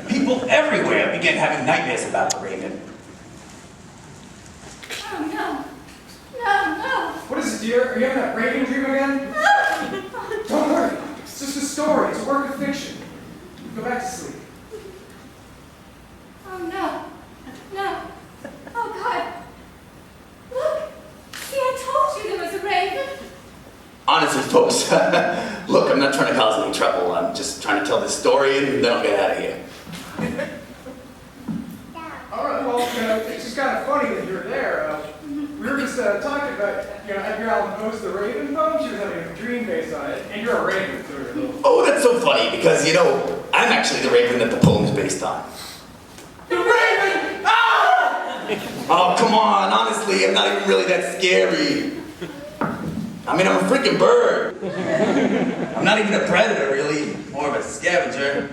People everywhere began having nightmares about the raven. Oh, no. No, no. What is it, dear? Are you having that raven dream again? No. Don't worry. It's just a story. It's a work of fiction. Go back to sleep. Oh, no. No. Oh, God. Look. See, I told you there was a raven. Honestly, folks, look, I'm not trying to cause any trouble. I'm just trying to tell this story and then I'll get out of here. All right, well, it's just kind of funny that you're there. We were just talking about, Edgar Allan Poe's The Raven poem. She was having a dream based on it, and you're a raven, so you're a little... Oh, that's so funny because, I'm actually the raven that the poem is based on. The raven! Ah! Oh, come on, honestly, I'm not even really that scary. I'm a freaking bird. I'm not even a predator, really. More of a scavenger.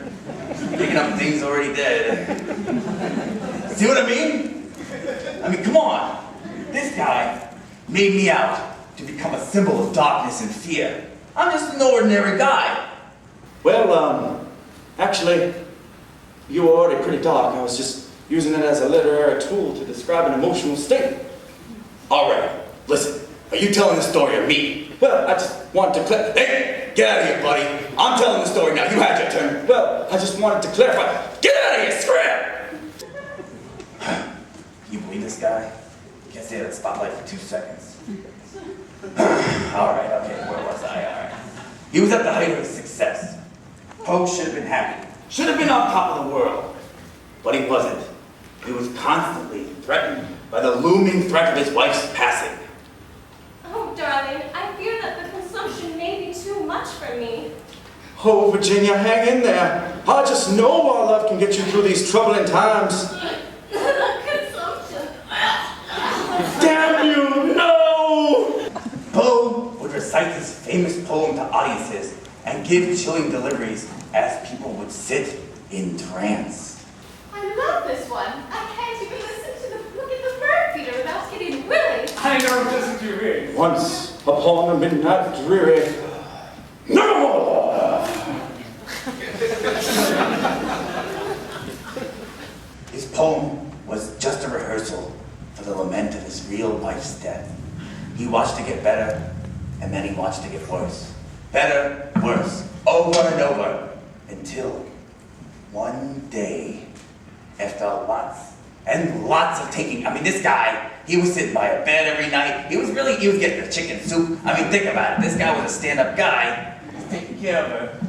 Picking up things already dead. See what I mean? Come on. This guy made me out to become a symbol of darkness and fear. I'm just an ordinary guy. Well, actually, you were already pretty dark. I was just using it as a literary tool to describe an emotional state. All right, listen. Are you telling the story of me? Well, I just wanted to clarify. Hey, get out of here, buddy. I'm telling the story now. You had your turn. Well, I just wanted to clarify. Get out of here, scram! You believe this guy? Can't stay at the spotlight for 2 seconds. All right, okay, where was I? All right. He was at the height of his success. Poe should have been happy. Should have been on top of the world. But he wasn't. He was constantly threatened by the looming threat of his wife's passing. Oh, darling, I fear that the consumption may be too much for me. Oh, Virginia, hang in there. I just know our love can get you through these troubling times. Consumption. Damn you, no! Poe would recite this famous poem to audiences and give chilling deliveries as people would sit in trance. I love this one. I can't even listen to the look at the bird feeder without getting willy. I know just what you mean. Once upon a midnight dreary, no more! His poem was just a rehearsal for the lament of his real wife's death. He watched it get better, and then he watched it get worse. Better, worse, over and over, until one day, after lots and lots of taking, this guy, he was sitting by a bed every night. He was getting the chicken soup. Think about it. This guy was a stand-up guy. He's taking care of her.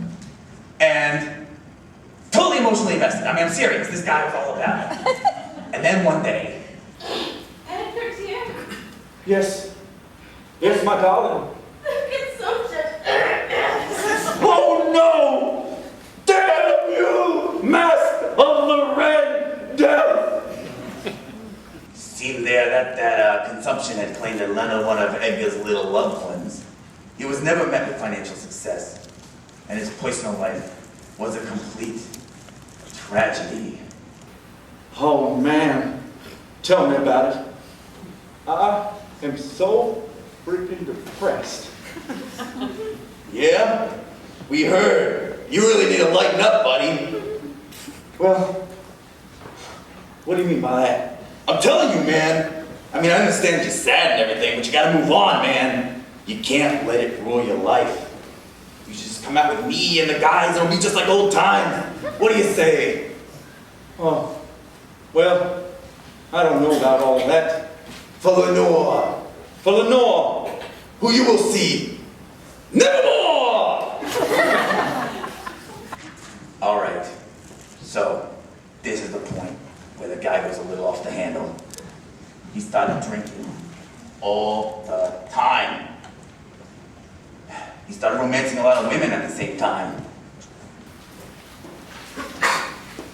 And totally emotionally invested. I'm serious. This guy was all about it. And then one day. Edgar, dear. Yes. Yes, my darling. Consumption. Oh no! Damn you! Mask of the Red Death! Seemed there that consumption had claimed another one of Edgar's little loved ones. He was never met with financial success, and his personal life was a complete tragedy. Oh man, tell me about it. I am so freaking depressed. Yeah? We heard. You really need to lighten up, buddy. Well, what do you mean by that? I'm telling you, man. I understand you're sad and everything, but you gotta move on, man. You can't let it rule your life. You should just come out with me and the guys, and it'll be just like old times. What do you say? Oh, well, I don't know about all that. For Lenore, who you will see nevermore! All right, so this is the point where the guy goes a little off the handle. He started drinking all the time. He started romancing a lot of women at the same time.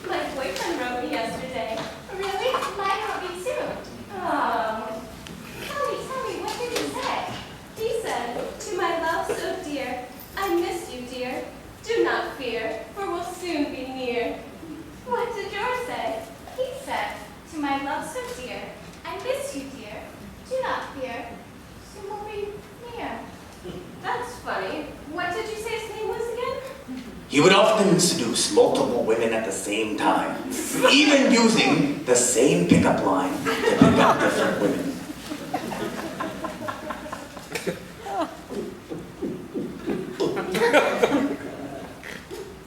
My boyfriend wrote me yesterday. Really? Mine wrote me too. Oh. Tell me, what did he say? He said, to my love so dear, I miss you, dear. Do not fear, for we'll soon be near. What did yours say? He said, to my love so dear, I miss you, dear. Do not fear, soon we'll be near. That's funny. What did you say his name was again? He would often seduce seduce multiple women at the same time, even using the same pickup line to pick up different women.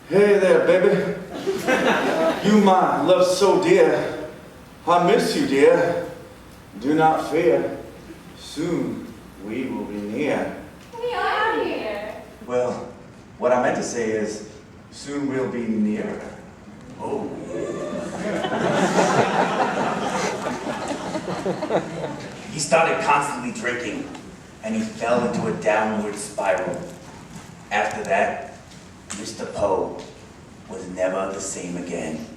Hey there, baby. You my love so dear. I miss you, dear. Do not fear. Soon we will be near. We are here. Well, what I meant to say is, soon we'll be nearer. Oh. He started constantly drinking, and he fell into a downward spiral. After that, Mr. Poe was never the same again.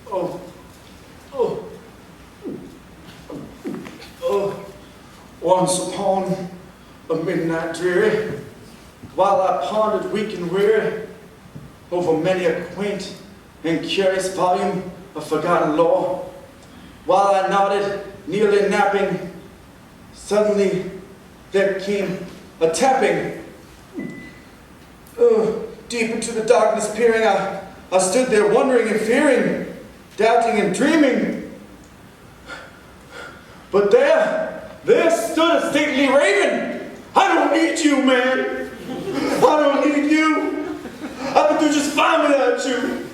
Oh. Once upon a midnight dreary, while I pondered weak and weary over many a quaint and curious volume of forgotten lore, while I nodded, nearly napping, suddenly there came a tapping. Deep into the darkness peering, I stood there wondering and fearing, doubting and dreaming. But there stood a stately raven. I don't need you, man. I don't need you. I can do just fine without you.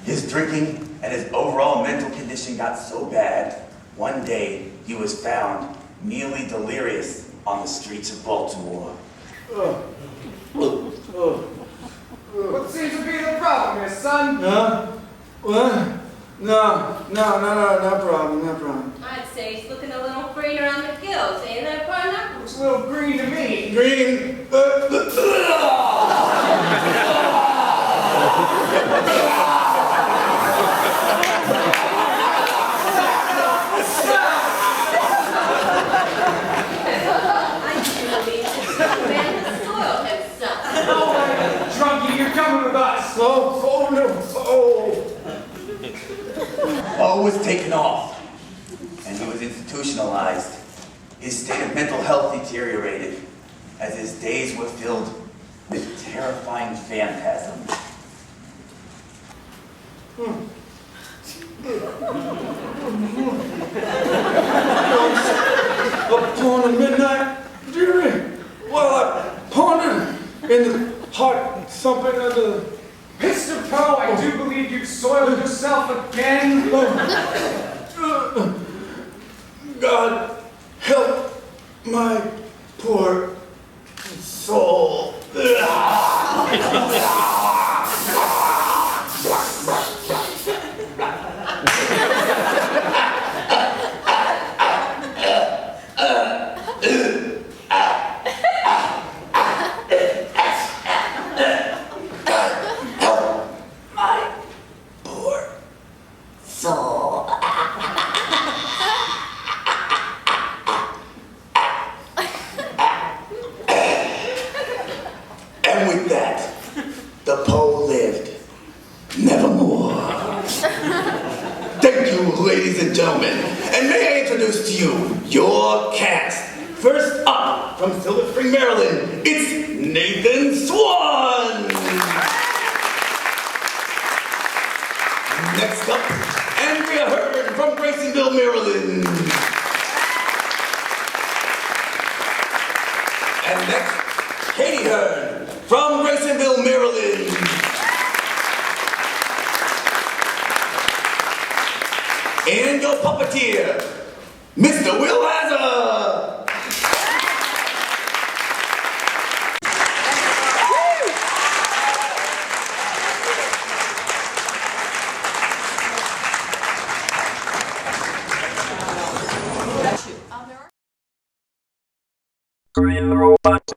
His drinking and his overall mental condition got so bad, one day he was found nearly delirious on the streets of Baltimore. What seems to be the problem, Miss Son? Huh? What? No problem. I'd say he's looking a little green around the gills, ain't that, partner? Looks a little green to me. Green. Drunkie, you're coming with us. Oh no. Poe was taken off, and he was institutionalized. His state of mental health deteriorated as his days were filled with terrifying phantasms. Upon a midnight dreary, while I pondered in the heart thumping of the Mr. Poe, I do believe you've soiled yourself again. God help my poor soul. And with that, the Poe lived nevermore. Thank you, ladies and gentlemen. And may I introduce to you your cast. First up, from Silver Spring, Maryland, it's Nathan Swan. Next up, Andrea Heard from Graysonville, Maryland. And next, Katie Heard from Graysonville, Maryland. And your puppeteer, Mr. Will Hazard. Green robot.